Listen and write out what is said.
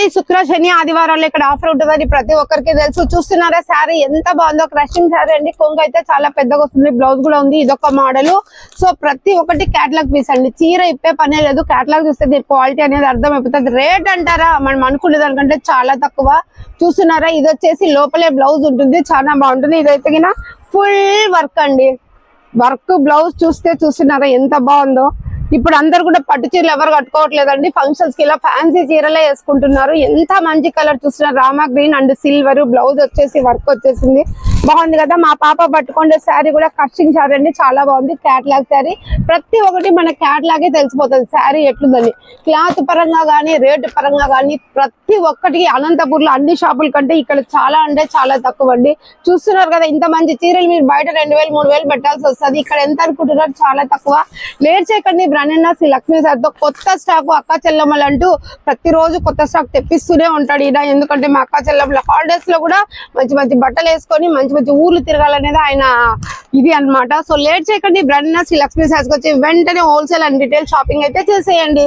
అండి శుక్ర శని ఆదివారాలు ఇక్కడ ఆఫర్ ఉంటుందని ప్రతి ఒక్కరికి తెలుసు. చూస్తున్నారా శారీ ఎంత బాగుందో, క్రషింగ్ శారీ అండి. కొంగు అయితే చాలా పెద్దగా వస్తుంది, బ్లౌజ్ కూడా ఉంది. ఇదొక మోడల్. సో ప్రతి ఒక్కటి క్యాటలాగ్ పీస్ అండి, చీర ఇప్పే పనే లేదు. క్యాటలాగ్ చూస్తే దీని క్వాలిటీ అనేది అర్థం అయిపోతుంది. రేట్ అంటారా మనం అనుకునే దానికంటే చాలా తక్కువ. చూస్తున్నారా ఇది వచ్చేసి లోపలే బ్లౌజ్ ఉంటుంది, చాలా బాగుంటుంది. ఇదైతే ఫుల్ వర్క్ అండి, వర్క్ బ్లౌజ్ చూస్తున్నారా ఎంత బాగుందో. ఇప్పుడు అందరు కూడా పట్టు చీరలు ఎవరు కట్టుకోవట్లేదండి, ఫంక్షన్స్ కి ఇలా ఫ్యాన్సీ చీరలే వేసుకుంటున్నారు. ఎంత మంచి కలర్ చూస్తున్నారు, Rama green and silver. Blouse వచ్చేసి వర్క్ వచ్చేసింది, బాగుంది కదా. మా పాప పట్టుకుంటే శారీ కూడా కస్టింగ్ శారీ అండి, చాలా బాగుంది. క్యాటలాగ్ శారీ, ప్రతి ఒక్కటి మన క్యాటలాగే తెలిసిపోతుంది శారీ ఎట్లుందని. క్లాత్ పరంగా కానీ రేటు పరంగా కానీ ప్రతి ఒక్కటికి అనంతపూర్ లో అన్ని షాపుల కంటే ఇక్కడ చాలా అంటే చాలా తక్కువ అండి. చూస్తున్నారు కదా ఇంత మంచి చీరలు మీరు బయట 2000 3000 పెట్టాల్సి వస్తుంది, ఇక్కడ ఎంత అనుకుంటున్నారు చాలా తక్కువ. లేట్ చేయకండి, బ్రాండెడ్ శ్రీ లక్ష్మీ సార్తో కొత్త స్టాక్ అక్క చెల్లెమ్మలు అంటూ ప్రతిరోజు కొత్త స్టాక్ తెప్పిస్తూనే ఉంటాడు ఈయన. ఎందుకంటే మా అక్క చెల్లెమ్మల హాలిడేస్ లో కూడా మంచి మంచి బట్టలు వేసుకొని మంచి మంచి ఊర్లు తిరగాలనేది ఆయన ఇది అన్నమాట. సో లేట్ చేయకండి, బ్రాండెడ్ శ్రీ లక్ష్మీ సార్కి వచ్చి వెంటనే హోల్సేల్ అండ్ రిటైల్ షాపింగ్ అయితే చేసేయండి.